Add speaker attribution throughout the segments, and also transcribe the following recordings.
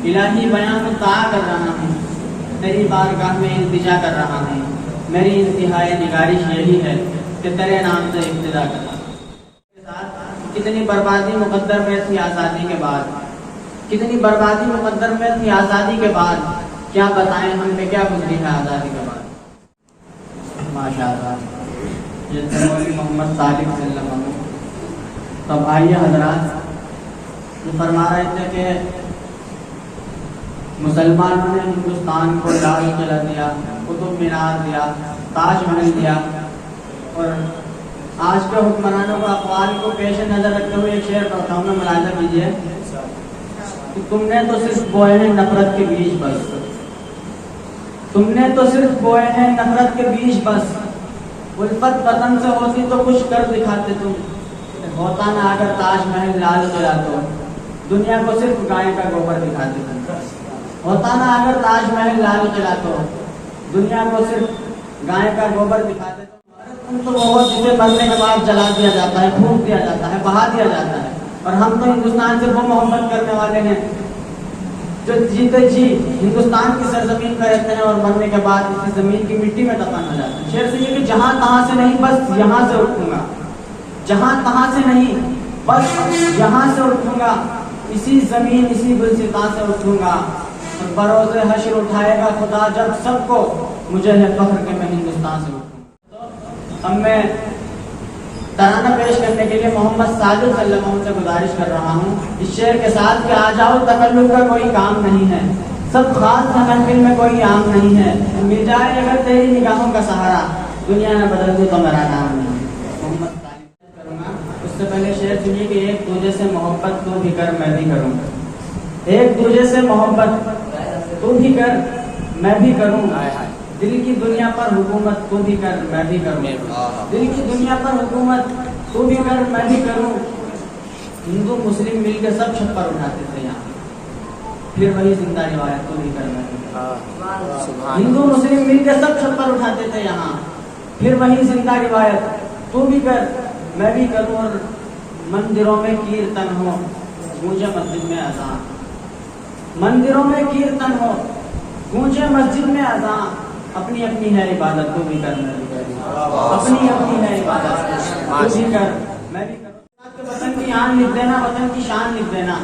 Speaker 1: الہی بیان طاع کر رہا ہوں، تیری بارگاہ میں التجا کر رہا ہوں، میری انتہائی نگارش یہی ہے کہ تیرے نام سے ابتدا کرا۔ کتنی بربادی مقدر میں تھی آزادی کے بعد، کتنی بربادی مقدر میں تھی آزادی کے بعد، کیا بتائیں ہم نے کیا گزری ہے آزادی کے بعد۔ ماشاء اللہ، یہ تھے مولوی محمد صادق صلی اللہ علیہ وسلم۔ تب آئیے حضرات، جو فرما رہے تھے کہ مسلمانوں نے ہندوستان کو لال قلعہ دیا، قطب مینار دیا، تاج محل دیا، اور آج کے حکمرانوں کا اقوال کو پیش نظر رکھتے ہوئے ایک شعر پڑھتا ہوں میں، ملاحظہ کیجیے کہ تم نے تو صرف بوئے ہیں نفرت کے بیج بس، تم نے تو صرف بوئے ہیں نفرت کے بیج بس، الفت وطن سے ہوتی تو کچھ کر دکھاتے تم، ہوتا نہ اگر تاج محل لال قلعہ تو دنیا کو صرف گائے کا گوبر دکھاتے تم، ہوتا نہ اگر تاج محل لال قلعہ تو دنیا کو صرف گائے کا گوبر دکھاتے تم۔ تو وہ جسے مرنے کے بعد جلا دیا جاتا ہے، پھونک دیا جاتا ہے، بہا دیا جاتا ہے، اور ہم تو ہندوستان سے وہ محبت کرنے والے ہیں جو جیتے جی ہندوستان کی سرزمین پہ رہتے ہیں اور مرنے کے بعد اسی زمین کی مٹی میں دفن ہو جاتے ہیں۔ شعر سے یہ کہ جہاں تہاں سے نہیں بس یہاں سے اٹھوں گا، جہاں تہاں سے نہیں بس یہاں سے اٹھوں گا، اسی زمین اسی گلستاں سے اٹھوں گا، اور بروز حشر اٹھائے گا خدا جب سب کو، مجھے ہے فخر کہ میں ہندوستان سے اٹھوں۔ اب میں ترانہ پیش کرنے کے لیے محمد صادق صلی اللہ علیہ وسلم سے گزارش کر رہا ہوں اس شعر کے ساتھ کہ آ جاؤ تکلف کا کوئی کام نہیں ہے، سب خاص محفل میں کوئی عام نہیں ہے، مل جائے اگر تیری نگاہوں کا سہارا، دنیا میں بدل دوں تو میرا نام نہیں ہے۔ محمد صادق کروں گا، اس سے پہلے شعر سنیے کہ ایک دوسرے سے محبت تو بھی کر میں بھی کروں، ایک دوسرے سے محبت تو بھی کر میں بھی کروں، دل کی دنیا پر حکومت تو بھی کر میں بھی کروں، دل کی دنیا پر حکومت تو بھی کر میں بھی کروں۔ ہندو مسلم مل کے سب چھپر اٹھاتے تھے یہاں، پھر وہی زندہ روایت تو بھی کر میں بھی کروں۔ ہندو مسلم مل کے سب چھپر اٹھاتے تھے یہاں، پھر وہی زندہ روایت تو بھی کر میں بھی کروں، اور مندروں میں کیرتن ہو گونجے مسجد میں اذان، مندروں میں کیرتن ہو گونجے مسجد میں اذان، اپنی اپنی ہے عبادت تو بھی کر میں بھی کروں، اپنی اپنی ہے عبادت تو بھی کر میں بھی کروں۔ وطن کی آن لکھ دینا، وطن کی شان لکھ دینا،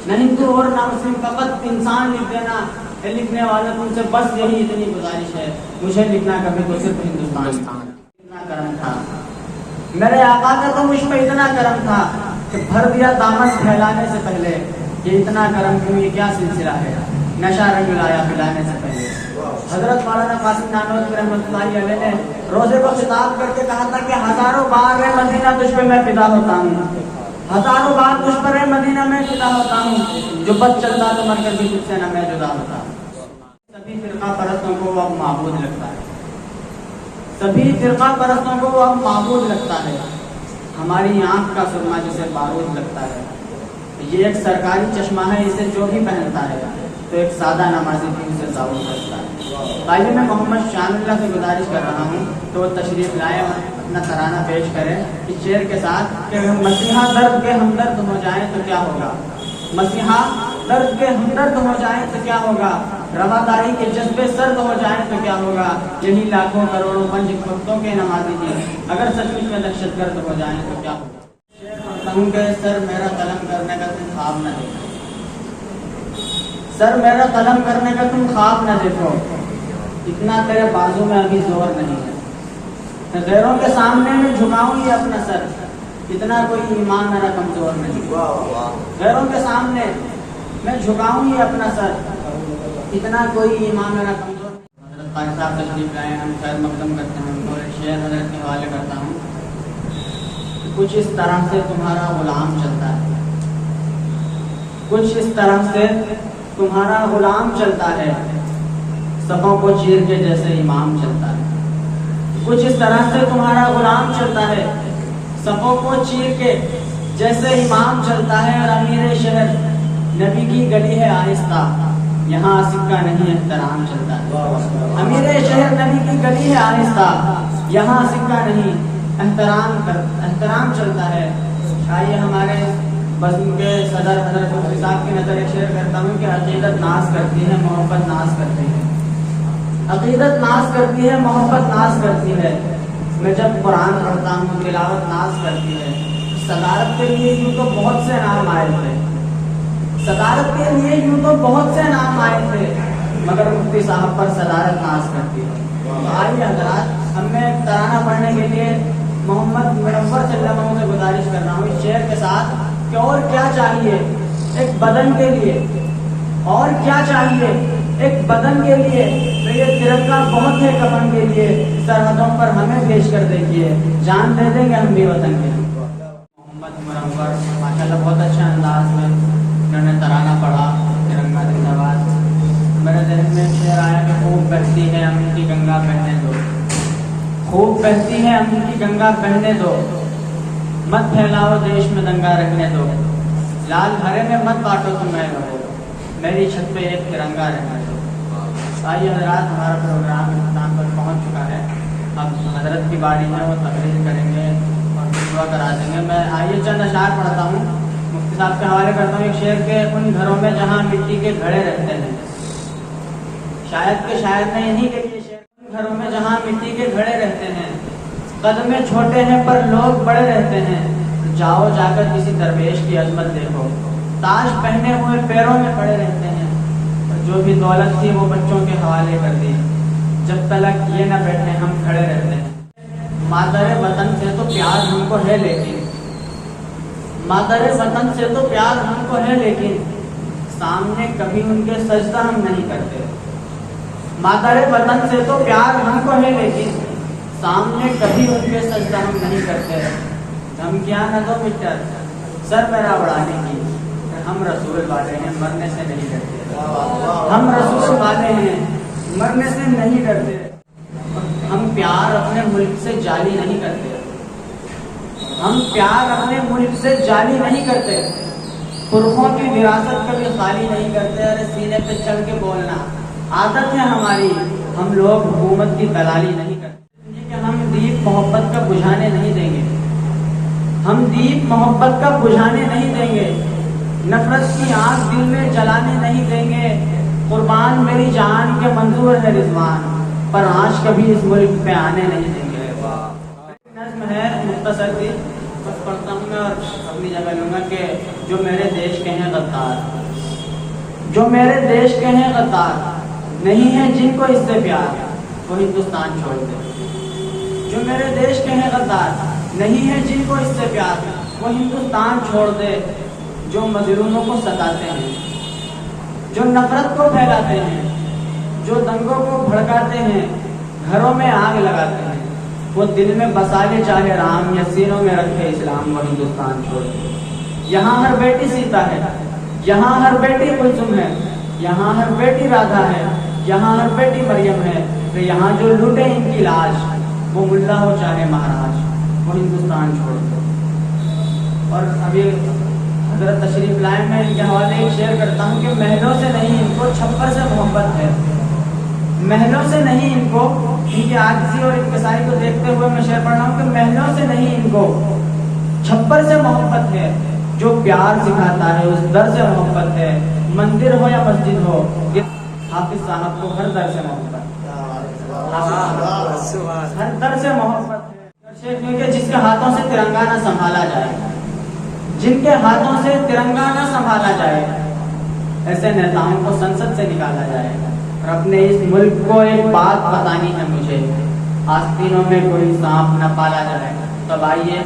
Speaker 1: نہ ہندو اور نہ مسلم فقط انسان لکھ دینا۔ لکھنے والوں تم سے بس یہی اتنی گزارش ہے، مجھے لکھنا کبھی تو صرف ہندوستان۔ اتنا کرم تھا میرے آقا کا تو مجھ پہ اتنا کرم تھا کہ بھر دیا دامن پھیلانے سے پہلے، یہ اتنا کرم کیوں، یہ کیا سلسلہ ہے، نشہ رنگ لایا پلانے سے پہلے۔ حضرت مولانا قاسم نانوتوی رحمۃ اللہ علیہ نے روزے کو خطاب کر کے کہا تھا کہ ہزاروں بار ہے مدینہ تجھ پہ میں فدا ہوتا ہوں، ہزاروں بار تجھ پر ہے مدینہ میں فدا ہوتا ہوں، جو بد چلتا تو مر کر بھی تجھ سے نہ میں جدا ہوتا ہوں۔ سبھی فرقہ پرستوں کو وہ اب معبود لگتا ہے، سبھی فرقہ پرستوں کو وہ اب معبود لگتا ہے، ہماری آنکھ کا سرما جسے بارود لگتا ہے، یہ ایک سرکاری چشمہ ہے، اسے جو بھی پہنتا ہے تو ایک سادہ نمازی بھی اسے ضرور کرتا ہے۔ آئیے میں محمد شان اللہ سے گزارش کر رہا ہوں کہ وہ تشریف لائے اور اپنا ترانہ پیش کریں اس شعر کے ساتھ کہ مسیحا درد کے ہمدرد ہو جائیں تو کیا ہوگا، مسیحا درد کے ہمدرد ہو جائیں تو کیا ہوگا، رواداری کے جذبے سرد ہو جائیں تو کیا ہوگا، یہی لاکھوں کروڑوں پنج وقتوں کے نمازی ہیں اگر سچ مچ میں دہشت گرد ہو جائیں تو کیا ہوگا۔ شعر پڑھتا ہوں کہ سر میرا قلم کرنے کا تم خواب نہ دیکھو، سر میرا قلم کرنے کا تم خواب نہ دیکھو، اتنا تیرے بازو میں ابھی زور نہیں ہے، غیروں کے سامنے میں جھکاؤں یہ اپنا سر، اتنا کوئی ایمان میرا کمزور نہیں، غیروں کے سامنے میں جھکاؤں یہ اپنا سر، اتنا کوئی ایمان میرا کمزور نہیں۔ حضرت قاری صاحب تشریف لائے، ہم خیر مقدم کرتے ہیں، اور شعر حضرت کے حوالے کرتا ہوں۔ کچھ اس طرح سے تمہارا غلام چلتا ہے، کچھ اس طرح سے تمہارا غلام چلتا ہے، صفوں کو چیر کے جیسے امام چلتا ہے، کچھ اس طرح سے تمہارا غلام چلتا ہے، صفوں کو چیر کے جیسے امام چلتا ہے، اور امیر شہر نبی کی گلی ہے آہستہ، یہاں سکہ نہیں احترام چلتا ہے، امیر شہر نبی کی گلی ہے آہستہ، یہاں سکہ نہیں احترام چلتا ہے۔ آئیے ہمارے بزم کے صدر حضرت مفتی صاحب کی نظر ایک شعر کرتا ہوں کہ عقیدت ناز کرتی ہے، محبت ناز کرتی ہے، عقیدت ناز کرتی ہے، محبت ناز کرتی ہے۔ میں جب قرآن پڑھتا ہوں تلاوت ناز کرتی ہے۔ صدارت کے لیے یوں تو بہت سے نام آئے تھے، صدارت کے لیے یوں تو بہت سے نام آئے تھے، مگر مفتی صاحب پر صدارت ناز کرتی ہے۔ تو آئیے حضرات، ہم میں ترانہ پڑھنے کے لیے محمد منور صلی اللہ علیہ وسلم سے گزارش کر رہا ہوں اس شعر کے ساتھ کہ اور کیا چاہیے ایک بدن کے لیے، اور کیا چاہیے ایک بدن کے لیے، تو یہ ترنگا بہت ہے کفن کے لیے، سرحدوں پر ہمیں بھیج کر دیکھیے، جان دے دیں گے ہم بھی وطن کے۔ محمد منور ماشاءاللہ بہت اچھے انداز میں انہوں نے ترانہ پڑھا، ترنگا زندہ باد۔ میرے ذہن میں شعر آیا کہ خوب بہتی ہے امن کی گنگا بہنے دو، خوب بہتی ہے امن کی گنگا بہنے دو، مت پھیلاؤ دیش میں دنگا رکھنے دو، لال ہرے میں مت بانٹو تم میں رہو، میری چھت پہ ایک ترنگا رہنے دو۔ آئیے حضرات، ہمارا پروگرام اختتام پر پہنچ چکا ہے، اب حضرت کی باری میں وہ تقریر کریں گے اور دعا کرا دیں گے۔ میں آئیے چند اشعار پڑھتا ہوں، مفتی صاحب کے حوالے کرتا ہوں۔ ایک شعر کے ان گھروں میں جہاں مٹی کے گھڑے رہتے ہیں، شاید کہ شاید میں یہی کہ یہ شعر ان گھروں میں جہاں مٹی کے گھڑے رہتے ہیں، قدمیں چھوٹے ہیں پر لوگ بڑے رہتے ہیں، جاؤ جا کر کسی درویش کی عظمت دیکھو، تاج پہنے ہوئے پیروں میں پڑے رہتے ہیں، اور جو بھی دولت تھی وہ بچوں کے حوالے کر دی، جب تلک یہ نہ بیٹھے ہم کھڑے رہتے ہیں۔ مادر وطن سے تو پیار ہم کو ہے لیکن، مادر وطن سے تو پیار ہم کو ہے لیکن، سامنے کبھی ان کے سجدہ ہم نہیں کرتے۔ مادر وطن سے تو پیار ہم کو ہے لیکن، سامنے کبھی ان کے سجدہ ہم نہیں کرتے۔ ہم کیا نہ دو مٹر سر میرا اڑانے کی، ہم رسول والے ہیں مرنے سے نہیں ڈرتے، ہم رسول والے ہیں مرنے سے نہیں ڈرتے۔ ہم پیار اپنے ملک سے جعلی نہیں کرتے، ہم پیار اپنے ملک سے جعلی نہیں کرتے، پرخوں کی وراثت کبھی خالی نہیں کرتے۔ ارے سینے پہ چڑھ کے بولنا عادت ہے ہماری، ہم لوگ حکومت کی دلالی نہیں کرتے۔ کہ ہم دیپ محبت کا بجھانے نہیں دیں گے، ہم دیپ محبت کا بجھانے نہیں دیں گے، نفرت کی آگ دل میں جلانے نہیں دیں گے۔ قربان میری جان کے منظور ہے رضوان، پر آج کبھی اس ملک پہ آنے نہیں دیں گے۔ نظم ہے مختصر سی، بس پڑھتا ہوں میں اور اپنی جگہ لوں گا کہ جو میرے دیش کے ہیں غدار، جو میرے دیش کے ہیں غدار، نہیں ہے جن کو اس سے پیار وہ ہندوستان چھوڑ دے۔ جو میرے دیش کے ہیں غدار، نہیں ہے جن کو اس سے پیار وہ ہندوستان چھوڑ دے۔ جو مظلوموں کو ستاتے ہیں، جو نفرت کو پھیلاتے ہیں، جو دنگوں کو بھڑکاتے ہیں، گھروں میں آگ لگاتے ہیں، وہ دل میں بسا لے چاہے رام یا سینوں میں رکھے اسلام، وہ ہندوستان چھوڑ دے۔ یہاں ہر بیٹی سیتا ہے، یہاں ہر بیٹی کلثوم ہے، یہاں ہر بیٹی رادھا ہے، یہاں ہر بیٹی مریم ہے، تو یہاں جو لوٹے ان کی لاش وہ ملا ہو چاہے مہاراج، وہ ہندوستان چھوڑ دے۔ اور ابھی حضرت تشریف لائے، میں ان کے حوالے ایک شعر کرتا ہوں کہ محلوں سے نہیں ان کو چھپر سے محبت ہے، محلوں سے نہیں ان کو، ان کی عاجزی اور انکساری کو دیکھتے ہوئے میں شعر پڑھ رہا ہوں کہ محلوں سے نہیں ان کو چھپر سے محبت ہے، جو پیار سکھاتا ہے اس در سے محبت ہے، مندر ہو یا مسجد ہو، حافظ صاحب کو ہر در سے محبت، ہر در سے محبت ہے۔ جس کے ہاتھوں سے ترنگا نہ سنبھالا جائے، جن کے ہاتھوں سے ترنگا نہ سنبھالا جائے، ایسے نیتاؤں کو سنسد سے نکالا جائے۔ اور اپنے اس ملک کو ایک بات بتانی ہے مجھے، آستینوں میں کوئی سانپ نہ پالا جائے۔ تب آئیے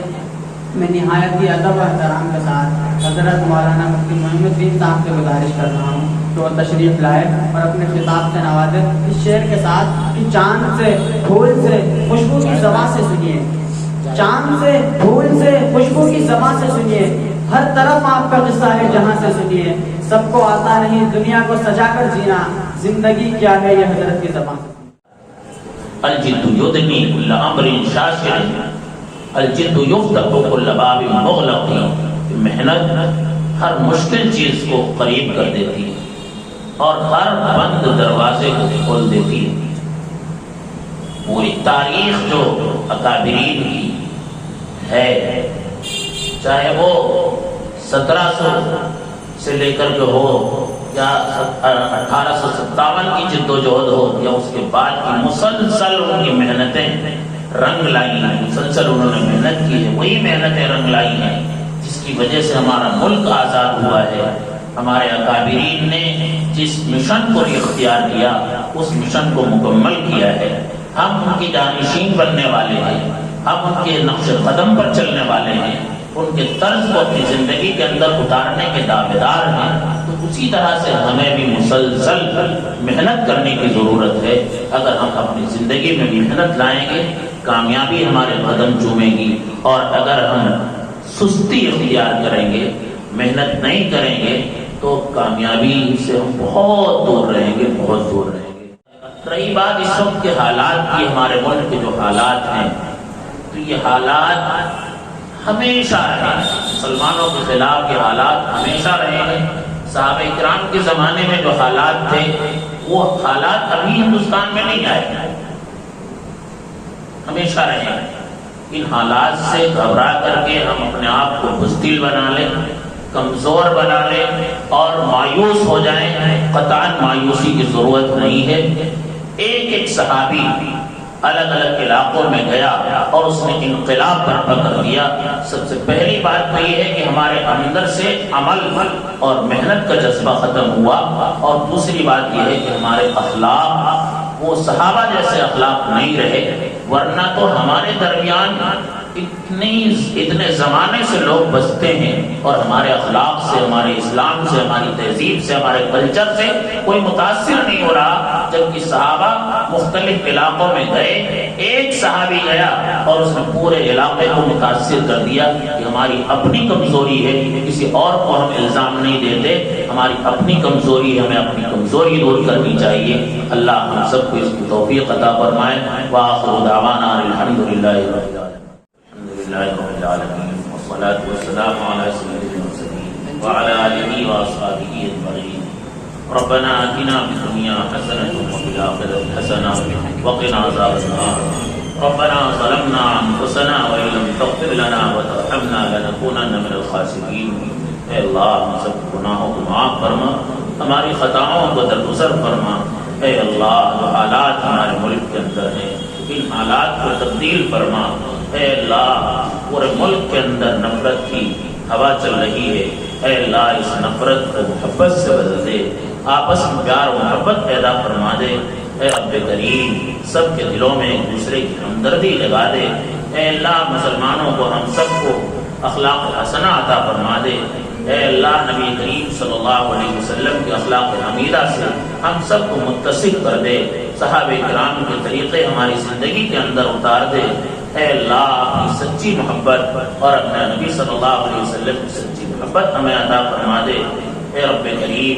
Speaker 1: میں نہایت ہی ادب و احترام کے ساتھ حضرت مولانا مفتی محمد الدین صاحب سے گزارش کر رہا ہوں کہ وہ تشریف لائے اور اپنے خطاب سے نوازے اس شعر کے ساتھ کہ چاند سے پھول سے خوشبو کی زبان سے سنیے، چاند سے پھول سے خوشبو کی زبان سے سنیے، ہر طرف آپ کا قصہ ہے جہاں سے سنیے، سب کو آتا نہیں دنیا کو سجا کر جینا، زندگی کیا ہے یہ حضرت کی زبان سے۔
Speaker 2: الجد یدنی کل امر شاشر، الجد یفتح کل باب مغلق، محنت ہر مشکل چیز کو قریب کر دیتی اور ہر بند دروازے کو کھول دیتی ہے۔ پوری تاریخ جو اکابرین کی ہے، چاہے وہ 1700 سے لے کر جو ہو یا 1857 کی جد و جہد ہو یا اس کے بعد کی مسلسل ان کی محنتیں رنگ لائی ہیں، مسلسل انہوں نے محنت کی ہے، وہی محنتیں رنگ لائی ہیں جس کی وجہ سے ہمارا ملک آزاد ہوا ہے۔ ہمارے اکابرین نے جس مشن کو اختیار کیا اس مشن کو مکمل کیا ہے۔ ہم ان کی جانشین بننے والے ہیں، ہم ان کے نقش قدم پر چلنے والے ہیں، ان کے طرز کو اپنی زندگی کے اندر اتارنے کے دعویدار ہیں۔ تو اسی طرح سے ہمیں بھی مسلسل محنت کرنے کی ضرورت ہے۔ اگر ہم اپنی زندگی میں محنت لائیں گے کامیابی ہمارے قدم چومے گی، اور اگر ہم سستی اختیار کریں گے، محنت نہیں کریں گے تو کامیابی سے ہم بہت دور رہیں گے، بہت دور رہیں گے۔ رہی بات اس وقت کے حالات کی، ہمارے ملک کے جو حالات ہیں، تو یہ حالات ہمیشہ رہے ہیں، مسلمانوں کے خلاف یہ حالات ہمیشہ رہے ہیں۔ صحابہ کرام کے زمانے میں جو حالات تھے وہ حالات ابھی ہندوستان میں نہیں آئے، ہمیشہ رہے ہیں۔ ان حالات سے گھبرا کر کے ہم اپنے آپ کو بزدل بنا لیں، کمزور بنا لیں اور مایوس ہو جائیں، قطعاً مایوسی کی ضرورت نہیں ہے۔ ایک ایک صحابی الگ الگ علاقوں میں گیا اور اس نے انقلاب برپا کر دیا۔ سب سے پہلی بات تو یہ ہے کہ ہمارے اندر سے عمل اور محنت کا جذبہ ختم ہوا، اور دوسری بات یہ ہے کہ ہمارے اخلاق وہ صحابہ جیسے اخلاق نہیں رہے، ورنہ تو ہمارے درمیان اتنے زمانے سے لوگ بستے ہیں اور ہمارے اخلاق سے، ہمارے اسلام سے، ہماری تہذیب سے، ہمارے کلچر سے کوئی متاثر نہیں ہو رہا، جبکہ صحابہ مختلف علاقوں میں گئے۔ ایک صحابی گیا اور اس نے پورے علاقے کو متاثر کر دیا کہ ہماری اپنی کمزوری ہے، کسی اور کو ہم الزام نہیں دیتے، ہماری اپنی کمزوری ہے، ہمیں اپنی کمزوری دور کرنی چاہیے۔ اللہ ہم سب کو اس کی توفیق عطا فرمائے۔ وآخر دعوانا الحمدللہ رب العالمین، والصلاة والسلام على سید المرسلین وعلى آلہ وأصحابہ اجمعین۔ ربنا آتنا فی الدنیا حسنة وفی الآخرة حسنة وقنا عذاب النار۔ ربنا ظلمنا انفسنا وإن لم تغفر لنا وترحمنا لنكونن من الخاسرین۔ اے اللہ ہم سب گناہوں کو معاف فرما، ہماری خطاؤں کو درگزر فرما۔ اے اللہ جو حالات ہمارے ملک کے اندر ہیں ان حالات کو تبدیل فرما۔ اے اللہ پورے ملک کے اندر نفرت کی ہوا چل رہی ہے، اے اللہ اس نفرت کو محبت سے بدل دے، آپس میں پیار و محبت پیدا فرما دے۔ اے رب کریم سب کے دلوں میں ایک دوسرے کی ہمدردی لگا دے۔ اے اللہ مسلمانوں کو، ہم سب کو اخلاق حسنہ عطا فرما دے۔ اے اللہ نبی کریم صلی اللہ علیہ وسلم کے اخلاق حمیدہ سے ہم سب کو متصف کر دے، صحابہ کرام کے طریقے ہماری زندگی کے اندر اتار دے۔ اے اللہ اپنی سچی محبت اور اپنے نبی صلی اللہ علیہ وسلم کی سچی محبت ہمیں عطا فرما دے۔ اے رب کریم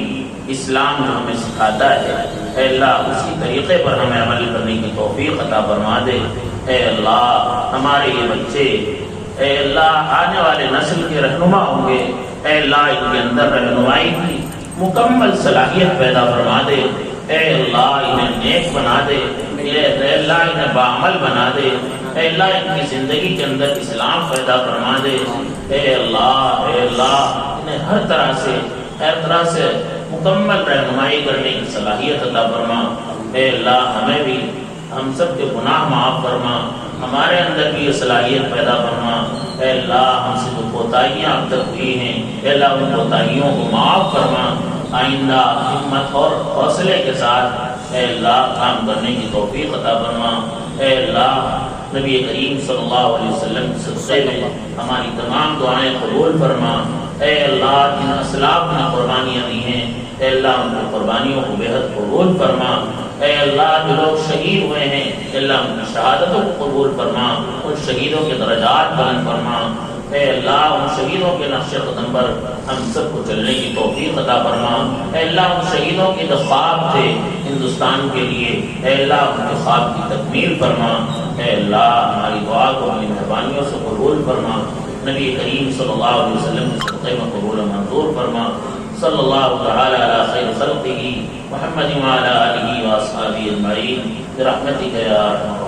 Speaker 2: اسلام جو ہمیں سکھاتا ہے، اے اللہ اسی طریقے پر ہمیں عمل کرنے کی توفیق عطا فرما دے۔ اے اللہ ہمارے یہ بچے، اے اللہ آنے والے نسل کے رہنما ہوں گے، اے اللہ ان کے اندر رہنمائی کی مکمل صلاحیت پیدا فرما دے۔ اے اللہ انہیں نیک بنا دے، اے اللہ انہیں باعمل بنا دے، اے اللہ ان کی زندگی کے اندر اسلام پیدا فرما دے۔ اے اللہ انہیں ہر طرح سے مکمل رہنمائی کرنے کی صلاحیت عطا فرما۔ اے اللہ ہمیں بھی ہم سب کے گناہ معاف فرما، ہمارے اندر بھی یہ صلاحیت پیدا فرما۔ اے اللہ ہم سے جو کوتاہیاں اب تک ہوئی ہیں، اے اللہ ان کوتاہیوں کو معاف فرما۔ آئندہ ہمت اور حوصلے کے ساتھ اے اللہ کام کرنے کی توفیق عطا فرما۔ اے اللہ نبی کریم صلی اللہ علیہ وسلم کے صدقے میں ہماری تمام دعائیں قبول فرما۔ اے اللہ جن اسلاف نے قربانیاں دی ہیں، اے اللہ ان کی قربانیوں کو بےحد قبول فرما۔ اے اللہ جو لوگ شہید ہوئے ہیں، اے اللہ ان کی شہادتوں کو قبول فرما، ان شہیدوں کے درجات بلند فرما۔ اے اللہ ان شہیدوں کے نقش قدم پر ہم سب کو چلنے کی توفیق عطا فرما۔ اے اللہ ان شہیدوں کے جو خواب تھے ہندوستان کے لیے، اے اللہ ان کے خواب کی تکمیل فرما۔ اے اللہ ہماری دعا کو اپنی مہربانیوں سے قبول فرما، نبی کریم صلی اللہ علیہ وسلم کے صدقے میں قبول و منظور فرما۔ صلی اللہ تعالی علی خیر خلقہ محمد وعلی آلہ واصحابہ اجمعین برحمتک یا ارحم الراحمین۔